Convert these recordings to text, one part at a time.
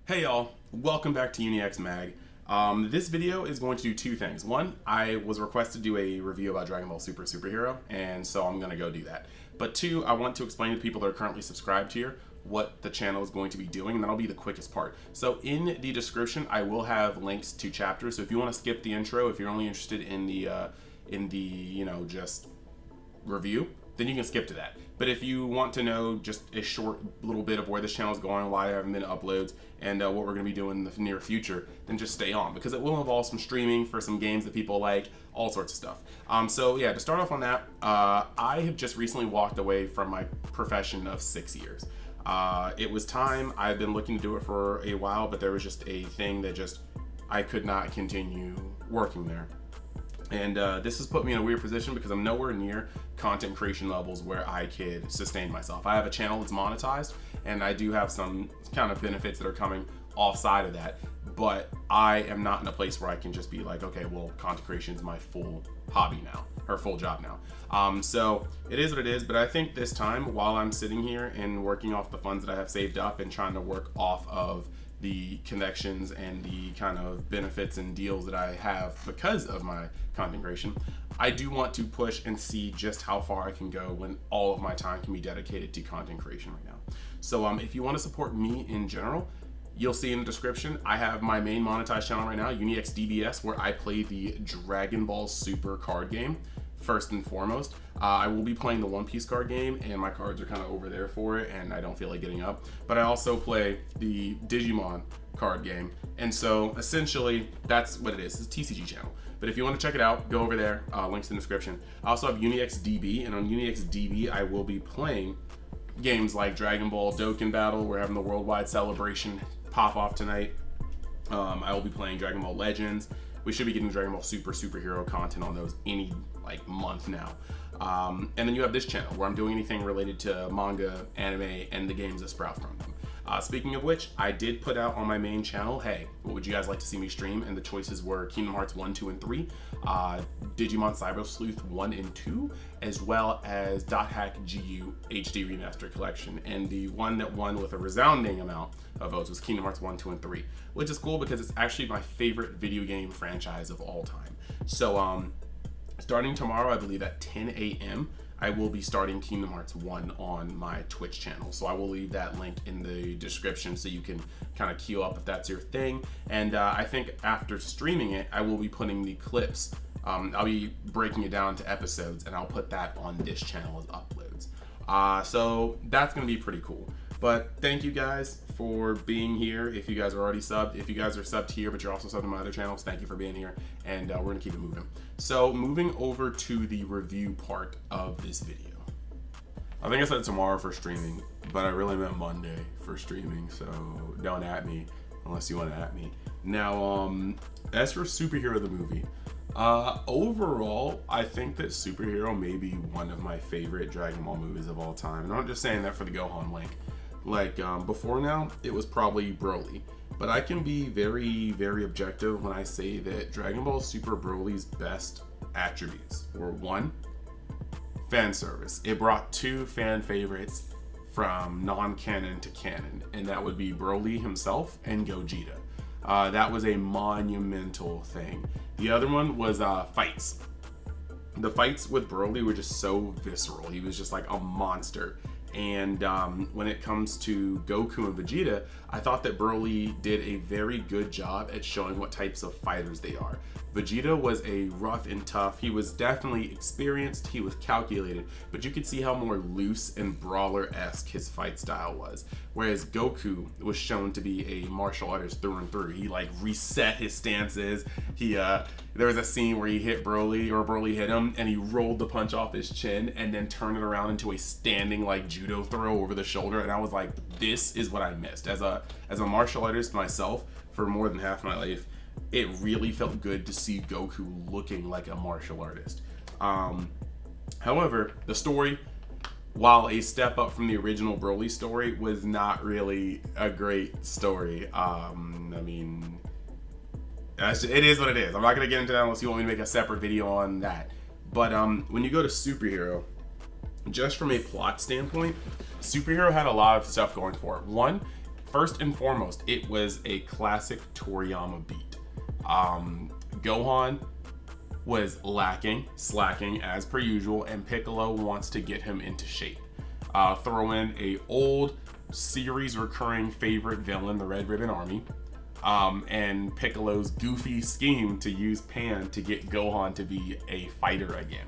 Hey y'all, welcome back to UniX Mag. This video is going to do two things. One, I was requested to do a review about Dragon Ball Super Superhero, and so I'm going to go do that. But two, I want to explain to people that are currently subscribed here what the channel is going to be doing, and that'll be the quickest part. So in the description, I will have links to chapters. So if you want to skip the intro, if you're only interested in the just review, then you can skip to that. But if you want to know just a short little bit of where this channel is going, why I haven't been uploads, and what we're going to be doing in the near future, then just stay on, because it will involve some streaming for some games that people like, all sorts of stuff. So yeah, to start off on that, I have just recently walked away from my profession of 6 years. It was time. I've been looking to do it for a while, but there was just a thing that just I could not continue working there. And this has put me in a weird position because I'm nowhere near content creation levels where I could sustain myself. I have a channel that's monetized, and I do have some kind of benefits that are coming offside of that, but I am not in a place where I can just be like, okay, well, content creation is my full hobby now, or full job now. So it is what it is, but I think this time, while I'm sitting here and working off the funds that I have saved up and trying to work off of the connections and the kind of benefits and deals that I have because of my content creation, I do want to push and see just how far I can go when all of my time can be dedicated to content creation right now. So if you want to support me in general, you'll see in the description, I have my main monetized channel right now, UniX DBS, where I play the Dragon Ball Super card game first and foremost. I will be playing the One Piece card game, and my cards are kind of over there for it, and I don't feel like getting up. But I also play the Digimon card game, and so essentially that's what it is. It's a TCG channel. But if you want to check it out, go over there. Links in the description. I also have UniX DB, and on UniX DB, I will be playing games like Dragon Ball Dokkan Battle. We're having the worldwide celebration pop off tonight. I will be playing Dragon Ball Legends. We should be getting Dragon Ball Super Superhero content on those any month now. And then you have this channel where I'm doing anything related to manga, anime, and the games that sprout from them. Speaking of which, I did put out on my main channel, hey, what would you guys like to see me stream? And the choices were Kingdom Hearts 1, 2, and 3, Digimon Cyber Sleuth 1 and 2, as well as Dot Hack GU HD Remastered Collection. And the one that won with a resounding amount of votes was Kingdom Hearts 1, 2, and 3, which is cool because it's actually my favorite video game franchise of all time. So starting tomorrow, I believe at 10 a.m., I will be starting Kingdom Hearts 1 on my Twitch channel. So I will leave that link in the description so you can kind of queue up if that's your thing. And I think after streaming it, I will be putting the clips. I'll be breaking it down to episodes, and I'll put that on this channel as uploads. So that's going to be pretty cool. But thank you guys for being here. If you guys are already subbed, if you guys are subbed here, but you're also subbed to my other channels, thank you for being here. And we're gonna keep it moving. So moving over to the review part of this video. I think I said tomorrow for streaming, but I really meant Monday for streaming. So don't at me unless you want to at me. Now, as for Superhero the movie, overall, I think that Superhero may be one of my favorite Dragon Ball movies of all time. And I'm not just saying that for the Gohan link. Before now, it was probably Broly. But I can be very, very objective when I say that Dragon Ball Super Broly's best attributes were: one, fan service. It brought two fan favorites from non-canon to canon, and that would be Broly himself and Gogeta. That was a monumental thing. The other one was fights. The fights with Broly were just so visceral. He was just like a monster. And when it comes to Goku and Vegeta, I thought that Broly did a very good job at showing what types of fighters they are. Vegeta was a rough and tough. He was definitely experienced, he was calculated, but you could see how more loose and brawler-esque his fight style was. Whereas Goku was shown to be a martial artist through and through. He reset his stances. There was a scene where he hit Broly, or Broly hit him, and he rolled the punch off his chin and then turned it around into a standing judo throw over the shoulder. And I was like, this is what I missed. As a martial artist myself for more than half my life, it really felt good to see Goku looking like a martial artist. However, the story, while a step up from the original Broly story, was not really a great story. It is what it is. I'm not gonna get into that unless you want me to make a separate video on that. But when you go to Superhero, just from a plot standpoint, Superhero had a lot of stuff going for it. One, First and foremost, it was a classic Toriyama beat. Gohan was slacking as per usual, and Piccolo wants to get him into shape. Throw in a old series recurring favorite villain, the Red Ribbon Army, and Piccolo's goofy scheme to use Pan to get Gohan to be a fighter again.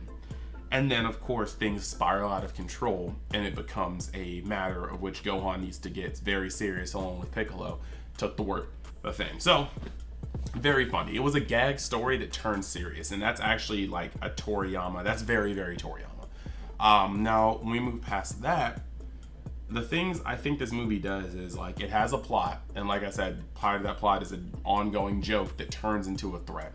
And then, of course, things spiral out of control, and it becomes a matter of which Gohan needs to get very serious along with Piccolo to work the thing. So, very funny. It was a gag story that turned serious, and that's actually like a Toriyama. That's very, very Toriyama. Now, when we move past that, the things I think this movie does is, like, it has a plot, and like I said, part of that plot is an ongoing joke that turns into a threat.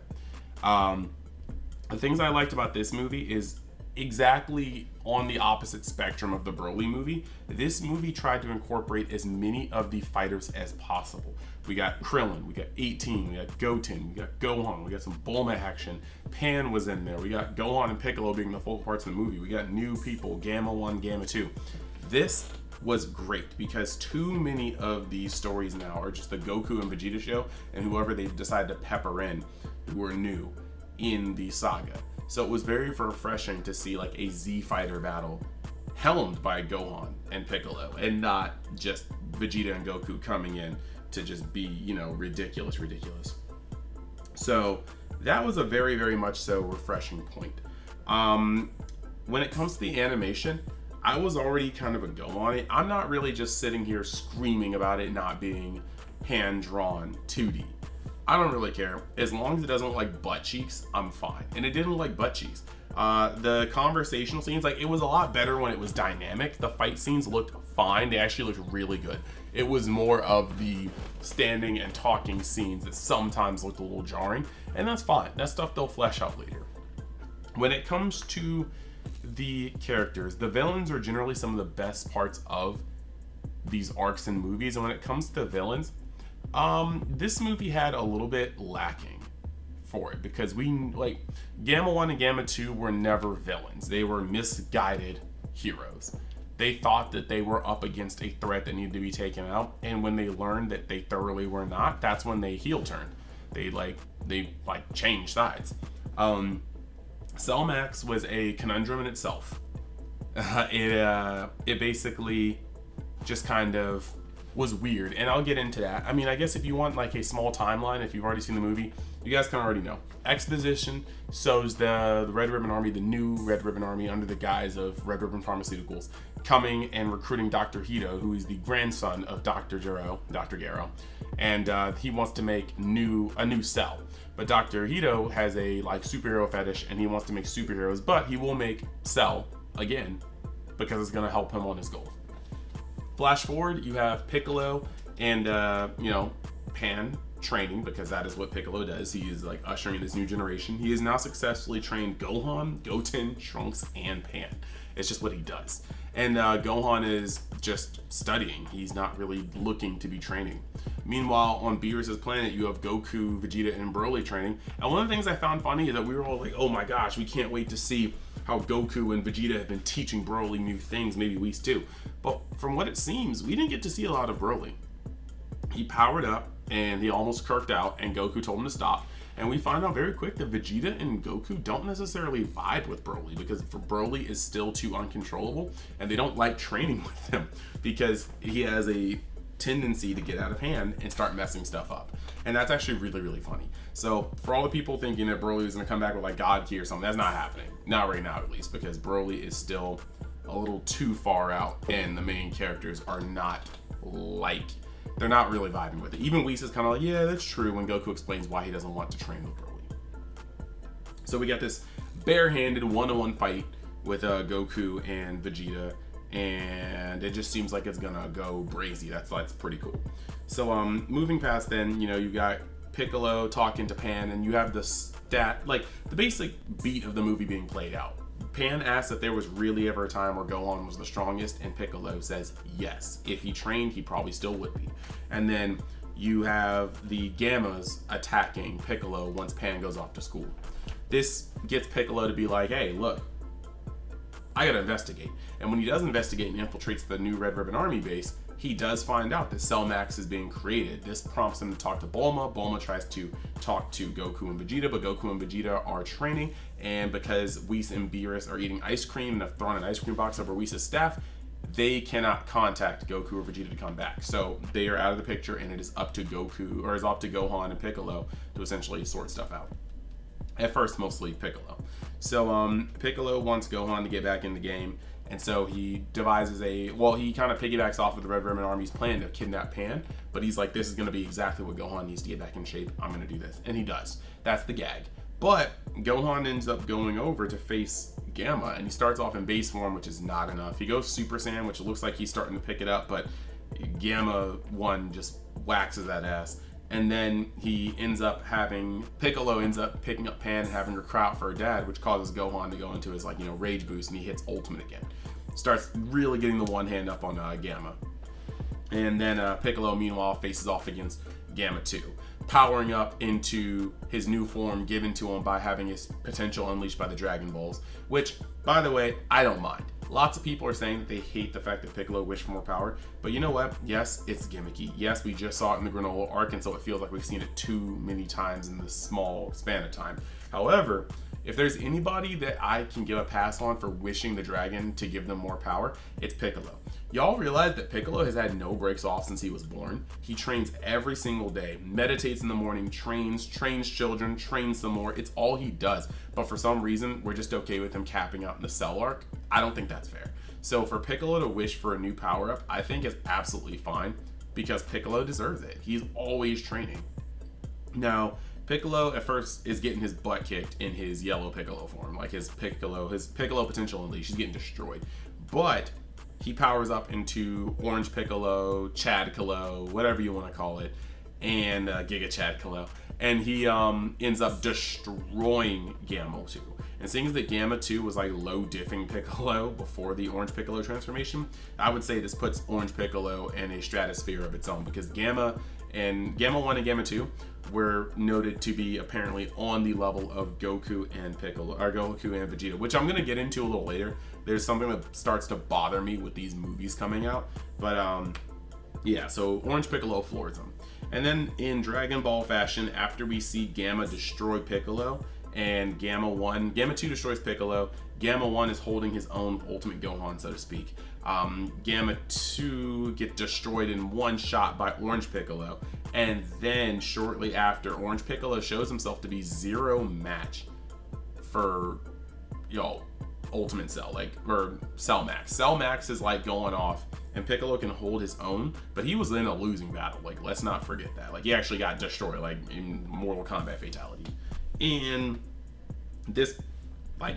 The things I liked about this movie is exactly on the opposite spectrum of the Broly movie. This movie tried to incorporate as many of the fighters as possible. We got Krillin, we got 18, we got Goten, we got Gohan, we got some Bulma action. Pan was in there. We got Gohan and Piccolo being the focal parts of the movie. We got new people, Gamma 1, Gamma 2. This was great because too many of these stories now are just the Goku and Vegeta show and whoever they decide to pepper in who are new in the saga. So it was very refreshing to see like a Z fighter battle helmed by Gohan and Piccolo, and not just Vegeta and Goku coming in to just be, you know, ridiculous. So that was a very, very much so refreshing point. When it comes to the animation, I was already kind of a go on it. I'm not really just sitting here screaming about it not being hand-drawn 2D. I don't really care. As long as it doesn't look like butt cheeks, I'm fine. And it didn't look like butt cheeks. The conversational scenes, like, it was a lot better when it was dynamic. The fight scenes looked fine. They actually looked really good. It was more of the standing and talking scenes that sometimes looked a little jarring, and that's fine. That stuff they'll flesh out later. When it comes to the characters, the villains are generally some of the best parts of these arcs and movies, and when it comes to villains, this movie had a little bit lacking for it because Gamma 1 and Gamma 2 were never villains. They were misguided heroes. They thought that they were up against a threat that needed to be taken out, and when they learned that they thoroughly were not, that's when they heel turned. They changed sides. Cell Max was a conundrum in itself. It basically just kind of was weird, and I'll get into that. I mean, I guess if you want like a small timeline, if you've already seen the movie, you guys can already know. Exposition shows the Red Ribbon Army, the new Red Ribbon Army under the guise of Red Ribbon Pharmaceuticals, coming and recruiting Dr. Hito, who is the grandson of Dr. Gero, and he wants to make a new cell. But Dr. Hito has a superhero fetish, and he wants to make superheroes, but he will make Cell again because it's going to help him on his goal. Flash forward, you have Piccolo and Pan training, because that is what Piccolo does. He is ushering in this new generation. He has now successfully trained Gohan, Goten, Trunks, and Pan. It's just what he does. And Gohan is just studying. He's not really looking to be training. Meanwhile, on Beerus' planet, you have Goku, Vegeta, and Broly training. And one of the things I found funny is that we were all like, oh my gosh, we can't wait to see how Goku and Vegeta have been teaching Broly new things, maybe Whis too. But from what it seems, we didn't get to see a lot of Broly. He powered up, and he almost kirked out, and Goku told him to stop. And we find out very quick that Vegeta and Goku don't necessarily vibe with Broly, because Broly is still too uncontrollable, and they don't like training with him because he has a tendency to get out of hand and start messing stuff up. And that's actually really, really funny. So for all the people thinking that Broly is going to come back with God Key or something, that's not happening. Not right now, at least, because Broly is still a little too far out, and the main characters are not they're not really vibing with it. Even Whis is kind of like, yeah, that's true, when Goku explains why he doesn't want to train with Broly. So we got this barehanded one-on-one fight with Goku and Vegeta, and it just seems like it's gonna go brazy. That's pretty cool. So moving past then, you got Piccolo talking to Pan, and you have the basic beat of the movie being played out. Pan asks if there was really ever a time where Gohan was the strongest, and Piccolo says yes. If he trained, he probably still would be. And then you have the Gammas attacking Piccolo once Pan goes off to school. This gets Piccolo to be like, hey, look, I gotta investigate. And when he does investigate and infiltrates the new Red Ribbon Army base, he does find out that Cell Max is being created. This prompts him to talk to Bulma. Bulma tries to talk to Goku and Vegeta, but Goku and Vegeta are training, and because Whis and Beerus are eating ice cream and have thrown an ice cream box over Whis' staff, they cannot contact Goku or Vegeta to come back. So they are out of the picture, and it is up to Goku, or is up to Gohan and Piccolo to essentially sort stuff out. At first, mostly Piccolo. So Piccolo wants Gohan to get back in the game, and so he devises he kind of piggybacks off of the Red Ribbon Army's plan to kidnap Pan, but he's like, this is going to be exactly what Gohan needs to get back in shape. I'm going to do this. And he does. That's the gag. But Gohan ends up going over to face Gamma, and he starts off in base form, which is not enough. He goes Super Saiyan, which looks like he's starting to pick it up, but Gamma 1 just waxes that ass. And then Piccolo ends up picking up Pan and having her cry out for her dad, which causes Gohan to go into his rage boost, and he hits Ultimate again. Starts really getting the one hand up on Gamma. And then Piccolo, meanwhile, faces off against Gamma 2, powering up into his new form given to him by having his potential unleashed by the Dragon Balls, which, by the way, I don't mind. Lots of people are saying that they hate the fact that Piccolo wished for more power, but you know what? Yes, it's gimmicky. Yes, we just saw it in the Granola arc, and so it feels like we've seen it too many times in this small span of time. However, if there's anybody that I can give a pass on for wishing the dragon to give them more power, it's Piccolo. Y'all realize that Piccolo has had no breaks off since he was born. He trains every single day, meditates in the morning, trains children, trains some more. It's all he does. But for some reason, we're just okay with him capping out in the Cell arc. I don't think that's fair. So for Piccolo to wish for a new power-up, I think is absolutely fine because Piccolo deserves it. He's always training. Now, Piccolo at first is getting his butt kicked in his yellow Piccolo form, like his Piccolo potential unleashed. He's getting destroyed. But he powers up into Orange Piccolo, Chadcolo, whatever you want to call it, and Giga Chadcolo. And he ends up destroying Gamma 2. And seeing that Gamma 2 was like low diffing Piccolo before the Orange Piccolo transformation, I would say this puts Orange Piccolo in a stratosphere of its own, because Gamma 1 and Gamma 2 were noted to be apparently on the level of Goku and Vegeta, which I'm going to get into a little later. There's something that starts to bother me with these movies coming out. But yeah, so Orange Piccolo floors him. And then in Dragon Ball fashion, after we see Gamma destroy Piccolo and Gamma 2 destroys Piccolo, Gamma 1 is holding his own Ultimate Gohan, so to speak. Gamma 2 gets destroyed in one shot by Orange Piccolo, and then shortly after, Orange Piccolo shows himself to be zero match for Ultimate Cell, or Cell Max. Cell Max is like going off, and Piccolo can hold his own, but he was in a losing battle. Let's not forget that. He actually got destroyed, in Mortal Kombat fatality. And this,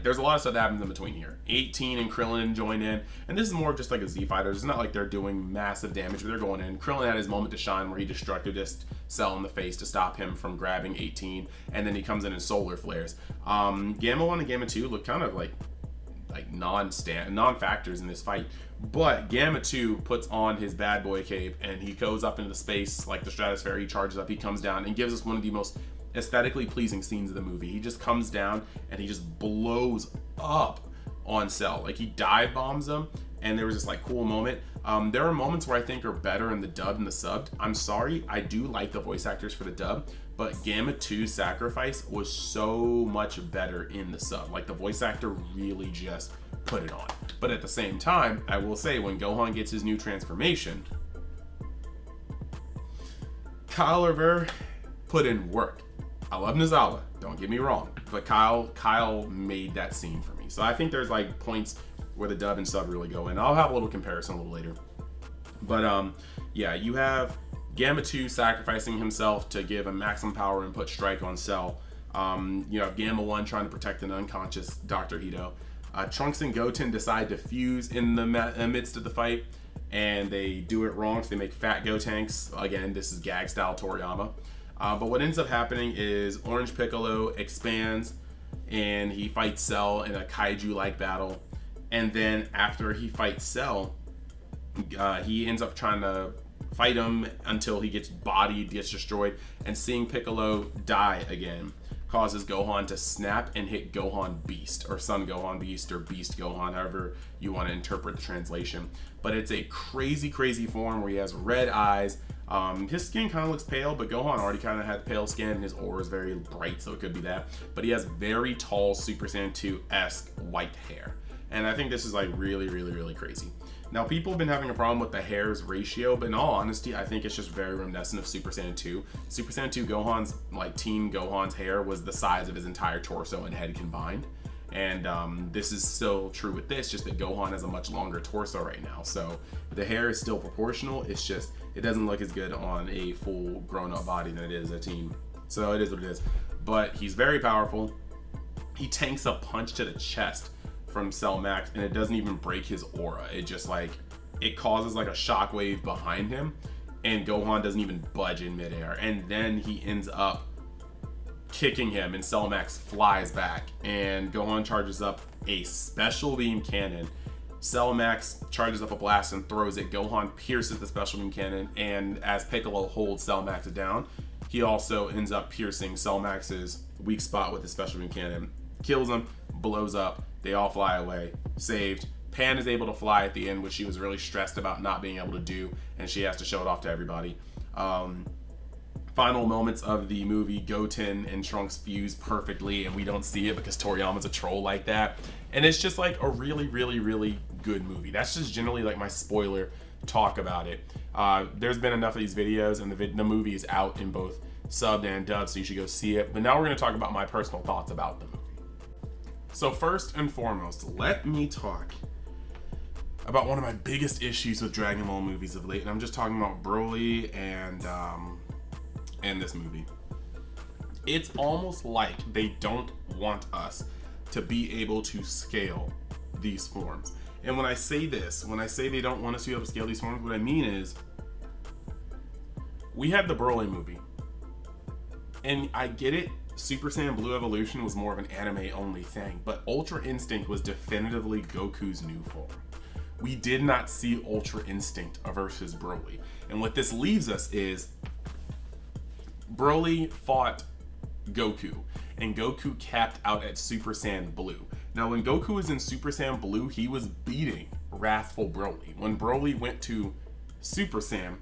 there's a lot of stuff that happens in between here. 18 and Krillin join in, and this is more of just like a Z Fighter. It's not like they're doing massive damage, but they're going in. Krillin had his moment to shine where he destructive disc Cell in the face to stop him from grabbing 18, and then he comes in solar flares. Gamma 1 and Gamma 2 look kind of like non-factors in this fight, but Gamma 2 puts on his bad boy cape and he goes up into the space like the stratosphere. He charges up, he comes down and gives us one of the most aesthetically pleasing scenes of the movie. He just comes down and he just blows up on Cell. He dive bombs him, and there was this cool moment. There are moments where I think are better in the dub and the subbed. I'm sorry, I do like the voice actors for the dub, but Gamma 2's sacrifice was so much better in the sub. The voice actor really just put it on. But at the same time, I will say, when Gohan gets his new transformation, Kyle Rivera put in work. I love Nozawa, don't get me wrong, but Kyle made that scene for me. So I think there's points where the dub and sub really go in. I'll have a little comparison a little later. But yeah, you have Gamma 2 sacrificing himself to give a maximum power input strike on Cell. You have Gamma 1 trying to protect an unconscious Dr. Hito. Trunks and Goten decide to fuse in the midst of the fight, and they do it wrong, so they make Fat Gotenks. Again, this is gag style Toriyama. But what ends up happening is Orange Piccolo expands and he fights Cell in a kaiju-like battle. And then after he fights Cell, he ends up trying to fight him until he gets bodied, gets destroyed, and seeing Piccolo die again, causes Gohan to snap and hit Gohan Beast, or Son Gohan Beast, or Beast Gohan, however you want to interpret the translation. But it's a crazy, crazy form where he has red eyes. His skin kind of looks pale, but Gohan already kind of had pale skin. His aura is very bright, so it could be that. But he has very tall Super Saiyan 2-esque white hair. And I think this is like really, really, really crazy. Now, people have been having a problem with the hair's ratio, but in all honesty, I think it's just very reminiscent of Super Saiyan 2. Super Saiyan 2 Gohan's, like Team Gohan's hair was the size of his entire torso and head combined. And this is still true with this, just that Gohan has a much longer torso right now. So the hair is still proportional. It's just, it doesn't look as good on a full grown up body than it is a team. So it is what it is. But he's very powerful. He tanks a punch to the chest from Cell Max, and it doesn't even break his aura. It just like, it causes like a shockwave behind him, and Gohan doesn't even budge in midair. And then he ends up kicking him, and Cell Max flies back, and Gohan charges up a special beam cannon. Cell Max charges up a blast and throws it. Gohan pierces the special beam cannon, and as Piccolo holds Cell Max down, he also ends up piercing Cell Max's weak spot with his special beam cannon. Kills him, blows up, they all fly away, saved. Pan is able to fly at the end, which she was really stressed about not being able to do, and she has to show it off to everybody. Final moments of the movie, Goten and Trunks fuse perfectly, and we don't see it because Toriyama's a troll like that. And it's just like a really, really, really good movie. That's just generally like my spoiler talk about it. There's been enough of these videos, and the movie is out in both subbed and dubbed, so you should go see it. But now we're going to talk about my personal thoughts about the movie. So first and foremost, let me talk about one of my biggest issues with Dragon Ball movies of late, and I'm just talking about Broly and this movie. It's almost like they don't want us to be able to scale these forms. And when I say this, when I say they don't want us to be able to scale these forms, what I mean is, we had the Broly movie, and I get it, Super Saiyan Blue Evolution was more of an anime only thing, but Ultra Instinct was definitively Goku's new form. We did not see Ultra Instinct versus Broly. And what this leaves us is, Broly fought Goku, and Goku capped out at Super Saiyan Blue. Now, when Goku was in Super Saiyan Blue, he was beating Wrathful Broly. When Broly went to Super Saiyan,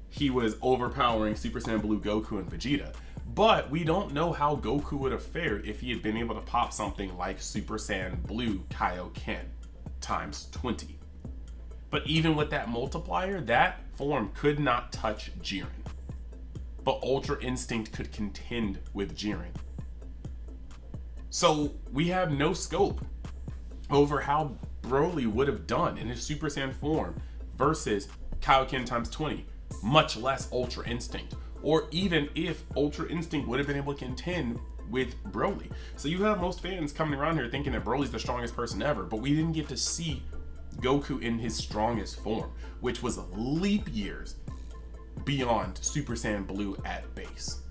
he was overpowering Super Saiyan Blue Goku and Vegeta. But we don't know how Goku would have fared if he had been able to pop something like Super Saiyan Blue Kaioken times 20. But even with that multiplier, that form could not touch Jiren. But Ultra Instinct could contend with Jiren. So we have no scope over how Broly would have done in his Super Saiyan form versus Kaioken times 20, much less Ultra Instinct. Or even if Ultra Instinct would have been able to contend with Broly. So you have most fans coming around here thinking that Broly's the strongest person ever, but we didn't get to see Goku in his strongest form, which was leap years beyond Super Saiyan Blue at base.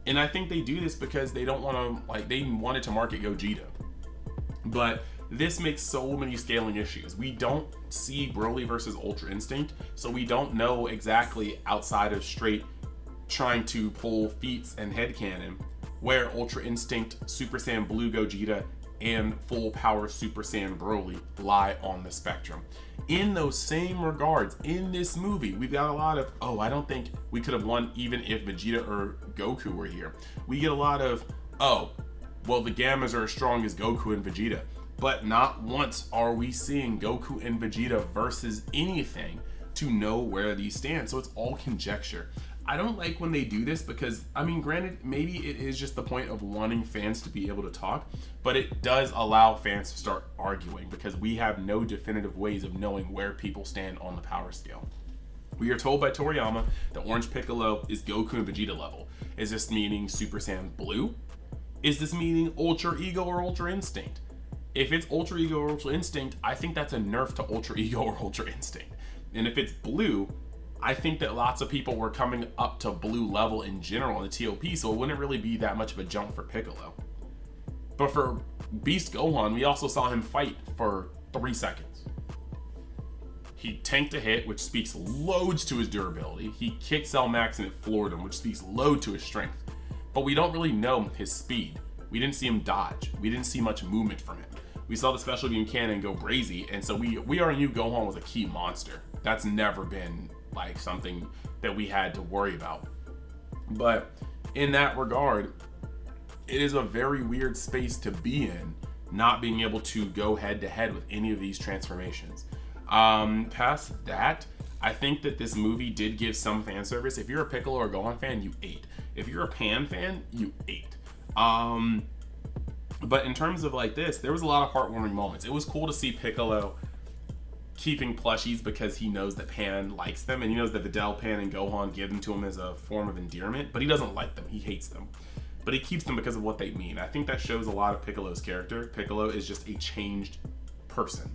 And I think they do this because they don't want to, like, they wanted to market Gogeta. But this makes so many scaling issues. We don't see Broly versus Ultra Instinct, so we don't know exactly, outside of straight trying to pull feats and headcanon, where Ultra Instinct, Super Saiyan Blue Gogeta, and full power Super Saiyan Broly lie on the spectrum. In those same regards, in this movie, we've got a lot of, oh, I don't think we could have won even if Vegeta or Goku were here. We get a lot of, oh, well, the Gammas are as strong as Goku and Vegeta. But not once are we seeing Goku and Vegeta versus anything to know where these stand. So it's all conjecture. I don't like when they do this because, I mean, granted, maybe it is just the point of wanting fans to be able to talk, but it does allow fans to start arguing because we have no definitive ways of knowing where people stand on the power scale. We are told by Toriyama that Orange Piccolo is Goku and Vegeta level. Is this meaning Super Saiyan Blue? Is this meaning Ultra Ego or Ultra Instinct? If it's Ultra Ego or Ultra Instinct, I think that's a nerf to Ultra Ego or Ultra Instinct. And if it's Blue, I think that lots of people were coming up to Blue level in general in the TOP, so it wouldn't really be that much of a jump for Piccolo. But for Beast Gohan, we also saw him fight for 3 seconds. He tanked a hit, which speaks loads to his durability. He kicked Cell Max and it floored him, which speaks loads to his strength. But we don't really know his speed. We didn't see him dodge. We didn't see much movement from him. We saw the special beam cannon go crazy, and so we already knew Gohan was a key monster. That's never been like something that we had to worry about. But in that regard, it is a very weird space to be in, not being able to go head to head with any of these transformations. Past that, I think that this movie did give some fan service. If you're a Piccolo or Gohan fan, you ate. If you're a Pan fan, you ate. But in terms of like this, there was a lot of heartwarming moments. It was cool to see Piccolo keeping plushies because he knows that Pan likes them, and he knows that Videl, Pan, and Gohan give them to him as a form of endearment, but he doesn't like them. He hates them. But he keeps them because of what they mean. I think that shows a lot of Piccolo's character. Piccolo is just a changed person.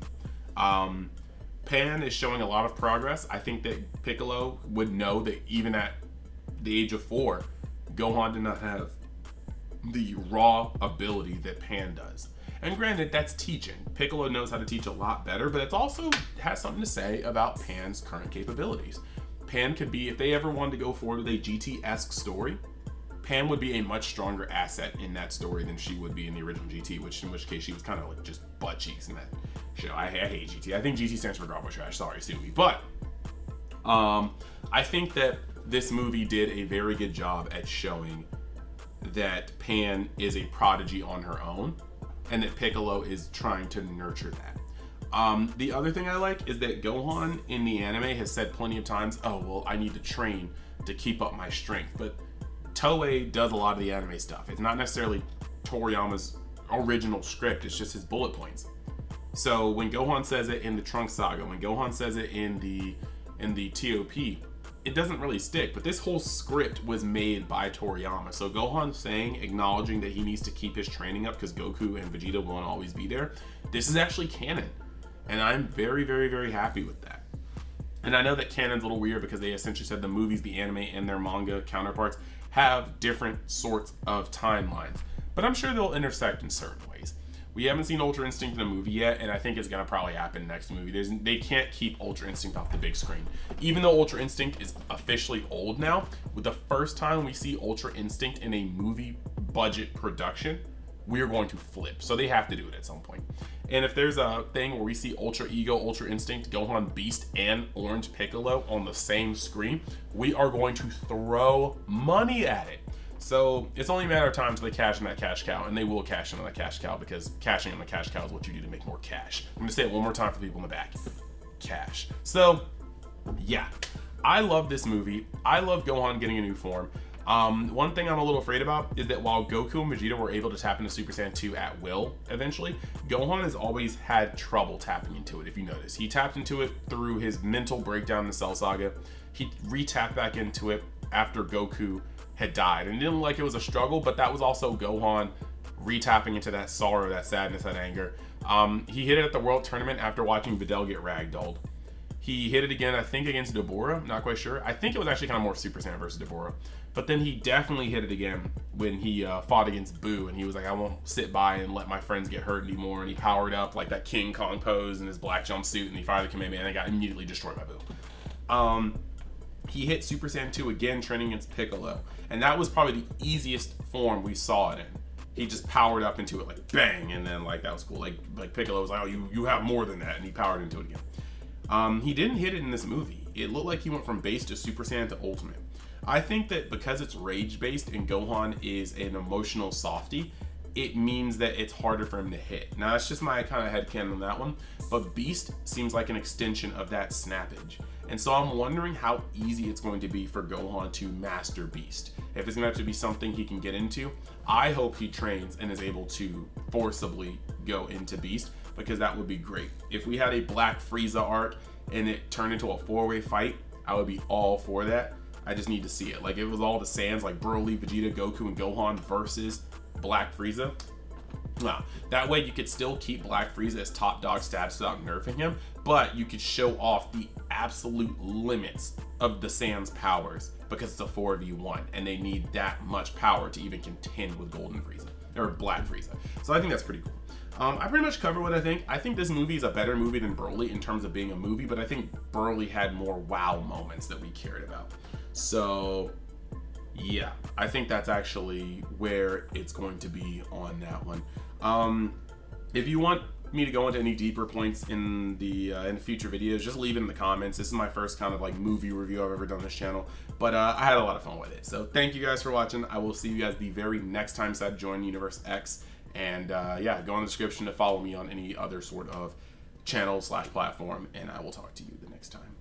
Pan is showing a lot of progress. I think that Piccolo would know that even at the age of 4, Gohan did not have the raw ability that Pan does. And granted, that's teaching. Piccolo knows how to teach a lot better, but it also has something to say about Pan's current capabilities. Pan could be, if they ever wanted to go forward with a GT-esque story, Pan would be a much stronger asset in that story than she would be in the original GT, in which case she was kind of like just butt cheeks in that show. I hate GT. I think GT stands for Garbo Trash. Sorry, sue me. But I think that this movie did a very good job at showing that Pan is a prodigy on her own, and that Piccolo is trying to nurture that. The other thing I like is that Gohan in the anime has said plenty of times, oh, well, I need to train to keep up my strength. But Toei does a lot of the anime stuff. It's not necessarily Toriyama's original script, it's just his bullet points. So when Gohan says it in the Trunks saga, when Gohan says it in the TOP, it doesn't really stick, but this whole script was made by Toriyama. So Gohan saying, acknowledging that he needs to keep his training up because Goku and Vegeta won't always be there, this is actually canon. And I'm very, very, very happy with that. And I know that canon's a little weird because they essentially said the movies, the anime, and their manga counterparts have different sorts of timelines. But I'm sure they'll intersect in certain ways. We haven't seen Ultra Instinct in a movie yet, and I think it's going to probably happen next movie. They can't keep Ultra Instinct off the big screen. Even though Ultra Instinct is officially old now, with the first time we see Ultra Instinct in a movie budget production, we're going to flip. So they have to do it at some point. And if there's a thing where we see Ultra Ego, Ultra Instinct, Gohan, Beast, and Orange Piccolo on the same screen, we are going to throw money at it. So it's only a matter of time until they cash in that cash cow, and they will cash in on that cash cow because cashing in the cash cow is what you do to make more cash. I'm gonna say it one more time for people in the back. Cash. So yeah, I love this movie. I love Gohan getting a new form. One thing I'm a little afraid about is that while Goku and Vegeta were able to tap into Super Saiyan 2 at will eventually, Gohan has always had trouble tapping into it, if you notice. He tapped into it through his mental breakdown in the Cell Saga. He re-tapped back into it after Goku had died, and didn't like it was a struggle, but that was also Gohan re-tapping into that sorrow, that sadness, that anger. He hit it at the World Tournament after watching Videl get ragdolled. He hit it again, I think, against Deborah, not quite sure. I think it was actually kind of more Super Saiyan versus Deborah. But then he definitely hit it again when he fought against Boo, and he was like, I won't sit by and let my friends get hurt anymore, and he powered up like that King Kong pose in his black jumpsuit, and he fired the Kamehameha, and he got immediately destroyed by Boo. He hit Super Saiyan 2 again, training against Piccolo, and that was probably the easiest form we saw it in. He just powered up into it like bang, and then like that was cool. Like Piccolo was like, oh, you have more than that, and he powered into it again. He didn't hit it in this movie. It looked like he went from base to Super Saiyan to Ultimate. I think that because it's rage based and Gohan is an emotional softie, it means that it's harder for him to hit. Now that's just my kind of headcanon on that one, but Beast seems like an extension of that snappage. And so I'm wondering how easy it's going to be for Gohan to master Beast. If it's going to have to be something he can get into, I hope he trains and is able to forcibly go into Beast, because that would be great. If we had a Black Frieza arc and it turned into a 4-way fight, I would be all for that. I just need to see it. Like, if it was all the Saiyans, like Broly, Vegeta, Goku, and Gohan versus Black Frieza. Well, that way you could still keep Black Frieza as top dog status without nerfing him, but you could show off the absolute limits of the Saiyans' powers because it's a 4v1 and they need that much power to even contend with Golden Frieza or Black Frieza. So I think that's pretty cool. I pretty much covered what I think. I think this movie is a better movie than Broly in terms of being a movie, but I think Broly had more wow moments that we cared about. So Yeah, I think that's actually where it's going to be on that one. If you want me to go into any deeper points in the future videos, just leave it in the comments. This is my first kind of like movie review I've ever done on this channel, but I had a lot of fun with it. So thank you guys for watching. I will see you guys the very next time Seth join Universe X, and yeah, go in the description to follow me on any other sort of channel / platform, and I will talk to you the next time.